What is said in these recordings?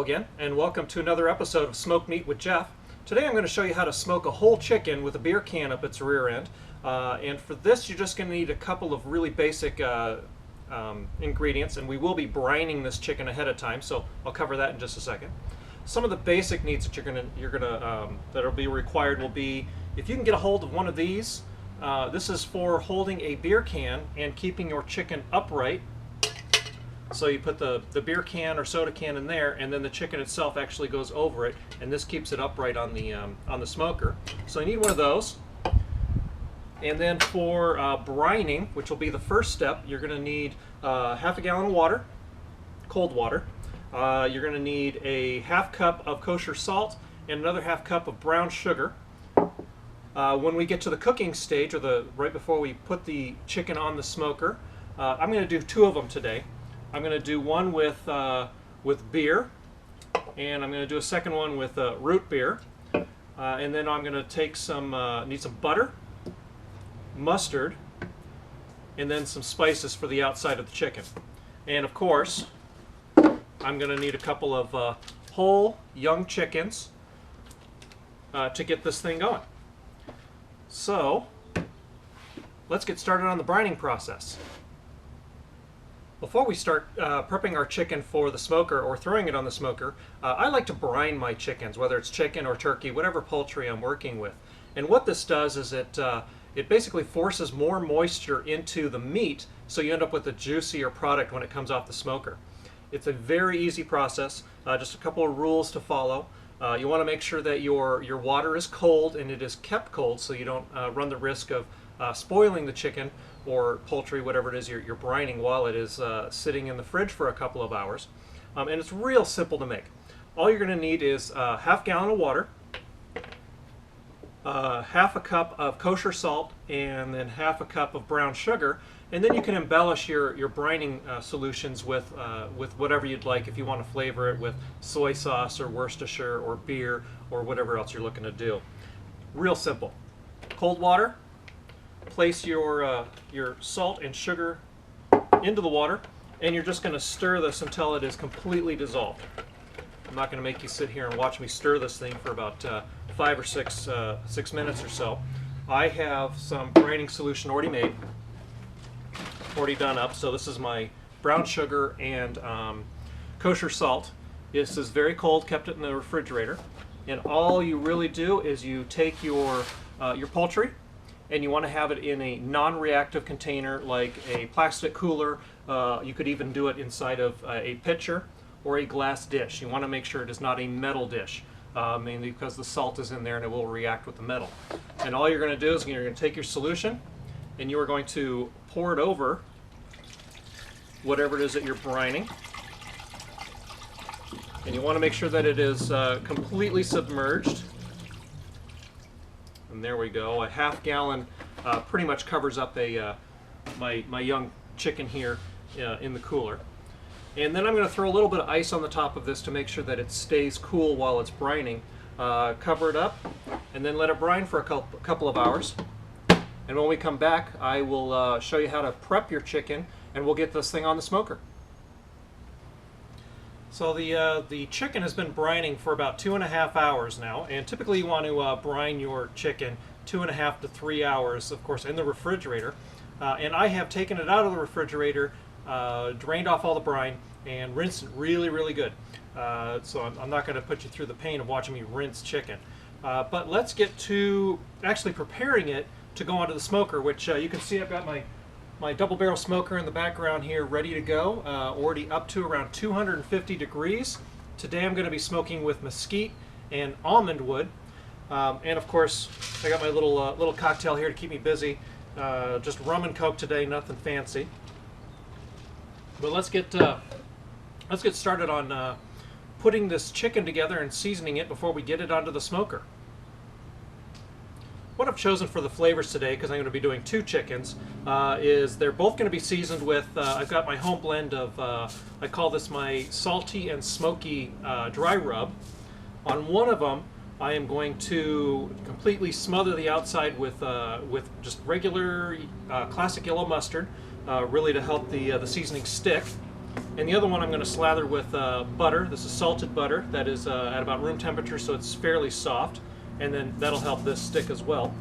again, and welcome to another episode of Smoked Meat with Jeff. Today I'm going to show you how to smoke a whole chicken with a beer can up its rear end. And for this you're just going to need a couple of really basic ingredients, and we will be brining this chicken ahead of time, so I'll cover that in just a second. Some of the basic needs that that'll be required will be, if you can get a hold of one of these, this is for holding a beer can and keeping your chicken upright. So you put the beer can or soda can in there, and then the chicken itself actually goes over it, and this keeps it upright on the smoker. So you need one of those. And then for brining, which will be the first step, you're going to need half a gallon of water, cold water. You're going to need a half cup of kosher salt and another half cup of brown sugar. When we get to the cooking stage, or right before we put the chicken on the smoker, I'm going to do two of them today. I'm going to do one with beer, and I'm going to do a second one with root beer, and then I'm going to take need some butter, mustard, and then some spices for the outside of the chicken. And of course, I'm going to need a couple of whole young chickens to get this thing going. So let's get started on the brining process. Before we start prepping our chicken for the smoker or throwing it on the smoker, I like to brine my chickens, whether it's chicken or turkey, whatever poultry I'm working with. And what this does is it basically forces more moisture into the meat, so you end up with a juicier product when it comes off the smoker. It's a very easy process, just a couple of rules to follow. You want to make sure that your water is cold and it is kept cold, so you don't run the risk of spoiling the chicken or poultry, whatever it is you're brining, while it is sitting in the fridge for a couple of hours. And it's real simple to make. All you're going to need is half gallon of water, half a cup of kosher salt, and then half a cup of brown sugar. And then you can embellish your brining solutions with whatever you'd like. If you want to flavor it with soy sauce or Worcestershire or beer or whatever else you're looking to do. Real simple. Cold water. Place your salt and sugar into the water, and you're just going to stir this until it is completely dissolved. I'm not going to make you sit here and watch me stir this thing for about 5 or 6 minutes or so. I have some brining solution already made, already done up. So this is my brown sugar and kosher salt. This is very cold, kept it in the refrigerator. And all you really do is you take your poultry, and you want to have it in a non-reactive container like a plastic cooler. You could even do it inside of a pitcher or a glass dish. You want to make sure it is not a metal dish, mainly because the salt is in there and it will react with the metal. And all you're going to do is you're going to take your solution and you are going to pour it over whatever it is that you're brining. And you want to make sure that it is completely submerged. And there we go. A half gallon pretty much covers up my young chicken here in the cooler. And then I'm going to throw a little bit of ice on the top of this to make sure that it stays cool while it's brining. Cover it up and then let it brine for a couple of hours. And when we come back, I will show you how to prep your chicken, and we'll get this thing on the smoker. So the chicken has been brining for about 2.5 hours now, and typically you want to brine your chicken 2.5 to 3 hours, of course, in the refrigerator. And I have taken it out of the refrigerator, drained off all the brine, and rinsed it really, really good. So I'm not going to put you through the pain of watching me rinse chicken. But let's get to actually preparing it to go onto the smoker, which you can see I've got my double barrel smoker in the background here ready to go, already up to around 250 degrees. Today I'm going to be smoking with mesquite and almond wood. And of course, I got my little cocktail here to keep me busy. Just rum and Coke today, nothing fancy. But let's get started on putting this chicken together and seasoning it before we get it onto the smoker. What I've chosen for the flavors today, because I'm going to be doing 2 chickens, is they're both going to be seasoned with, I've got my home blend of, I call this my salty and smoky dry rub. On one of them, I am going to completely smother the outside with just regular classic yellow mustard, really to help the seasoning stick. And the other one I'm going to slather with butter. This is salted butter that is at about room temperature, so it's fairly soft, and then that'll help this stick as well.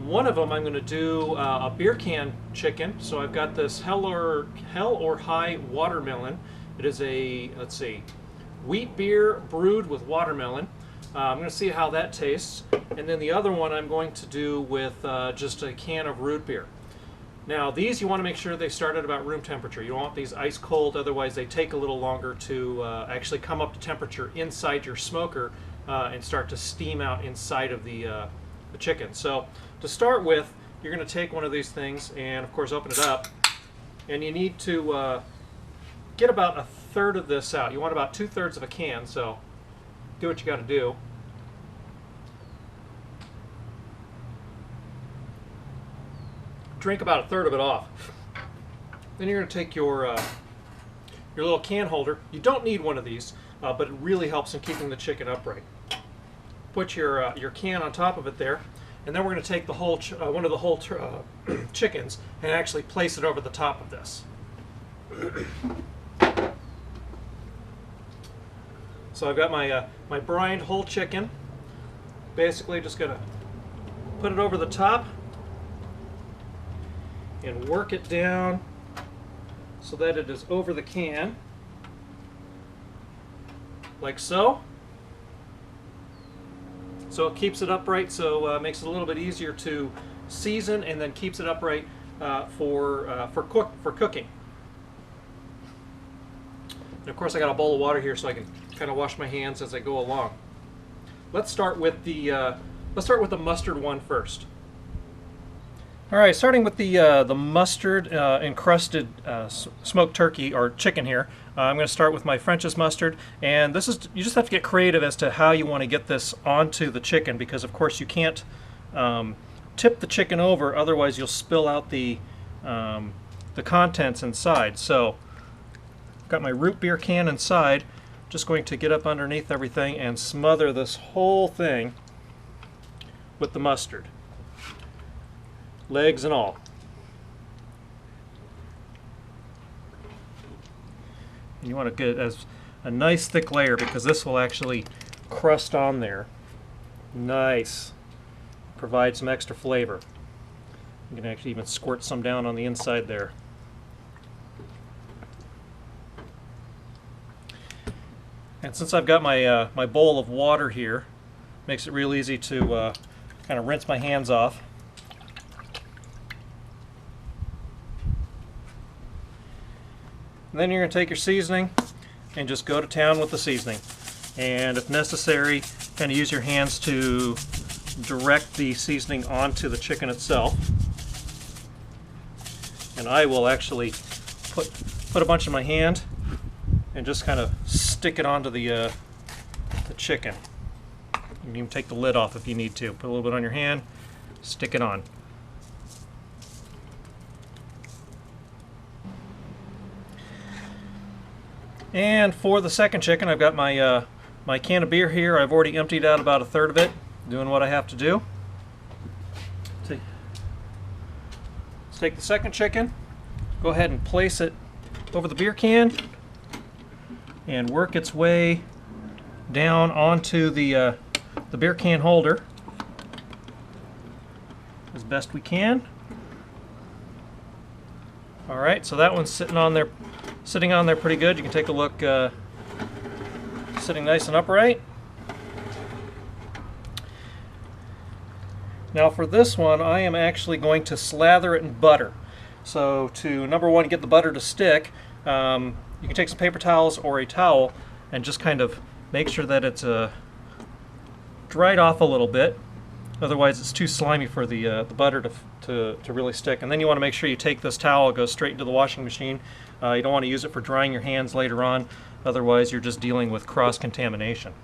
One of them I'm going to do a beer can chicken. So I've got this Hell or High watermelon. It is a, let's see, wheat beer brewed with watermelon. I'm going to see how that tastes. And then the other one I'm going to do with just a can of root beer. Now these, you want to make sure they start at about room temperature. You don't want these ice cold, otherwise they take a little longer to actually come up to temperature inside your smoker and start to steam out inside of the chicken. So to start with, you're going to take one of these things and of course open it up, and you need to get about a third of this out. You want about 2/3 of a can, so do what you got to do. Drink about a third of it off. Then you're going to take your little can holder. You don't need one of these, but it really helps in keeping the chicken upright. Put your can on top of it there, and then we're going to take the whole one of the whole chickens and actually place it over the top of this. So I've got my my brined whole chicken. Basically, just going to put it over the top and work it down so that it is over the can, like so. So it keeps it upright, so makes it a little bit easier to season, and then keeps it upright for cooking. And of course, I got a bowl of water here so I can kind of wash my hands as I go along. Let's start with the mustard one first. All right, starting with the mustard encrusted smoked turkey or chicken here. I'm going to start with my French's mustard, and this is, you just have to get creative as to how you want to get this onto the chicken, because of course you can't tip the chicken over, otherwise you'll spill out the contents inside. So I've got my root beer can inside. Just going to get up underneath everything and smother this whole thing with the mustard, legs and all. And you want to get it as a nice thick layer, because this will actually crust on there. Nice. Provide some extra flavor. You can actually even squirt some down on the inside there. And since I've got my my bowl of water here, makes it real easy to kind of rinse my hands off. And then you're going to take your seasoning and just go to town with the seasoning. And if necessary, kind of use your hands to direct the seasoning onto the chicken itself. And I will actually put a bunch in my hand and just kind of stick it onto the chicken. You can even take the lid off if you need to. Put a little bit on your hand, stick it on. And for the second chicken, I've got my my can of beer here. I've already emptied out about a third of it, doing what I have to do. Let's take the second chicken, go ahead and place it over the beer can, and work its way down onto the beer can holder as best we can. All right, so that one's sitting on there pretty good. You can take a look, sitting nice and upright. Now for this one, I am actually going to slather it in butter. So to, number one, get the butter to stick, you can take some paper towels or a towel and just kind of make sure that it's dried off a little bit. Otherwise it's too slimy for the butter to really stick. And then you want to make sure you take this towel, it goes straight into the washing machine. You don't want to use it for drying your hands later on, otherwise you're just dealing with cross-contamination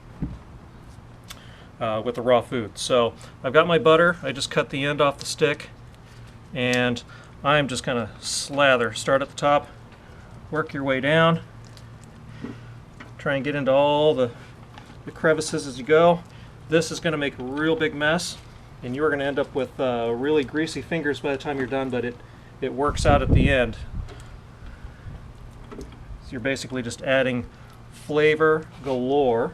with the raw food. So I've got my butter, I just cut the end off the stick, and I'm just going to slather. Start at the top, work your way down, try and get into all the crevices as you go. This is going to make a real big mess, and you're going to end up with really greasy fingers by the time you're done, but it works out at the end. So you're basically just adding flavor galore.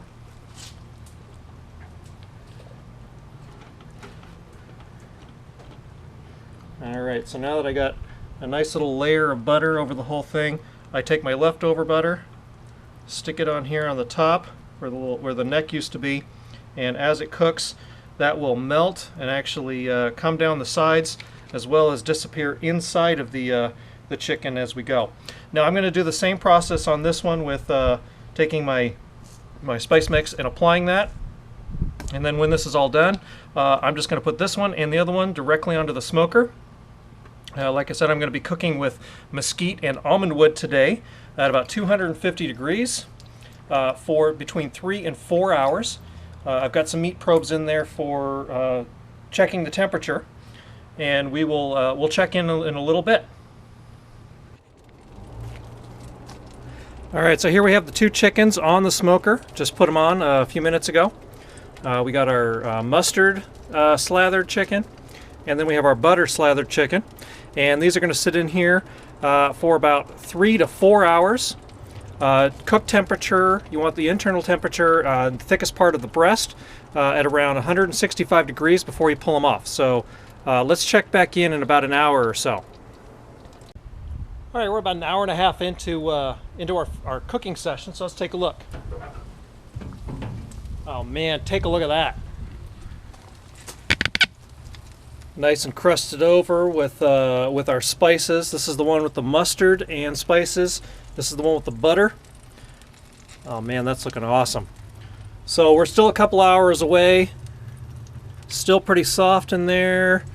Alright, so now that I got a nice little layer of butter over the whole thing, I take my leftover butter, stick it on here on the top where the neck used to be, and as it cooks, that will melt and actually come down the sides as well as disappear inside of the chicken as we go. Now I'm going to do the same process on this one with taking my spice mix and applying that. And then when this is all done, I'm just going to put this one and the other one directly onto the smoker. Like I said, I'm going to be cooking with mesquite and almond wood today at about 250 degrees for between 3 and 4 hours. I've got some meat probes in there for checking the temperature, and we'll check in a little bit. All right, so here we have the 2 chickens on the smoker. Just put them on a few minutes ago. We got our mustard slathered chicken, and then we have our butter slathered chicken. And these are going to sit in here for about 3 to 4 hours. Cook temperature, you want the internal temperature, the thickest part of the breast, at around 165 degrees before you pull them off. So let's check back in about an hour or so. All right, we're about an hour and a half into our cooking session, so let's take a look. Oh man, take a look at that. Nice and crusted over with our spices. This is the one with the mustard and spices. This is the one with the butter. Oh man, that's looking awesome. So we're still a couple hours away. Still pretty soft in there.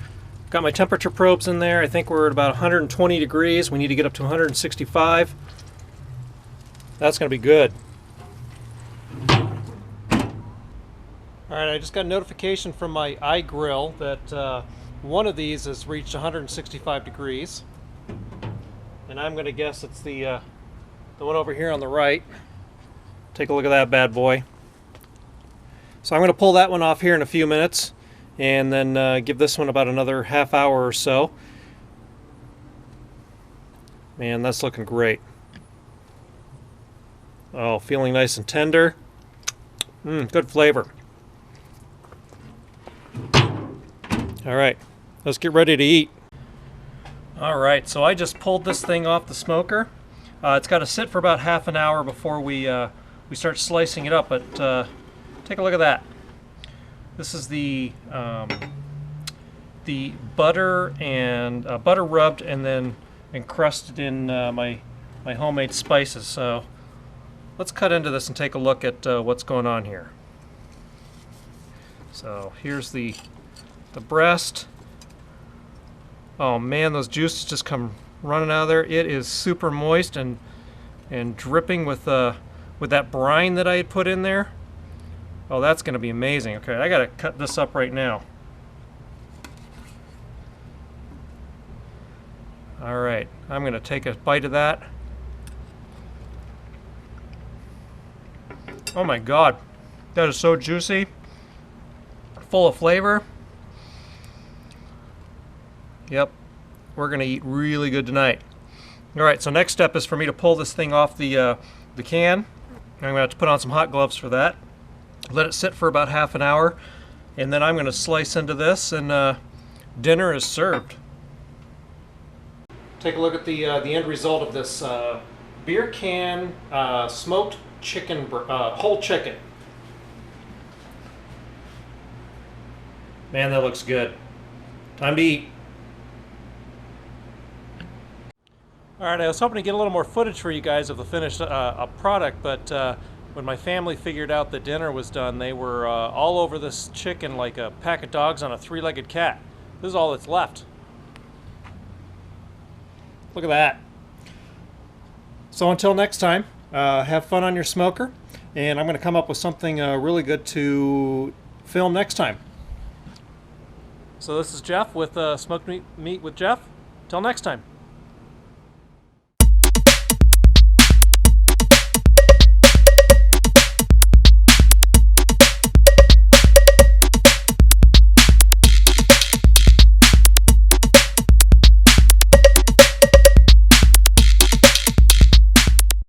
Got my temperature probes in there. I think we're at about 120 degrees. We need to get up to 165. That's going to be good. Alright, I just got a notification from my iGrill that one of these has reached 165 degrees. And I'm going to guess it's the one over here on the right. Take a look at that bad boy. So I'm going to pull that one off here in a few minutes, and then give this one about another half hour or so. Man, that's looking great. Oh, feeling nice and tender. Good flavor. All right, let's get ready to eat. All right, so I just pulled this thing off the smoker. It's got to sit for about half an hour before we start slicing it up, but take a look at that. This is the butter and butter rubbed and then encrusted in my homemade spices. So let's cut into this and take a look at what's going on here. So here's the breast. Oh man, those juices just come running out of there. It is super moist and dripping with that brine that I had put in there. Oh, that's going to be amazing. Okay, I got to cut this up right now. All right, I'm going to take a bite of that. Oh my God, that is so juicy, full of flavor. Yep, we're going to eat really good tonight. All right, so next step is for me to pull this thing off the can. I'm going to have to put on some hot gloves for that. Let it sit for about half an hour, and then I'm going to slice into this, and dinner is served. Take a look at the end result of this beer can smoked chicken, whole chicken. Man, that looks good. Time to eat. All right, I was hoping to get a little more footage for you guys of the finished product, but when my family figured out that dinner was done, they were all over this chicken like a pack of dogs on a three-legged cat. This is all that's left. Look at that. So until next time, have fun on your smoker, and I'm going to come up with something really good to film next time. So this is Jeff with Smoked Meat with Jeff. Till next time.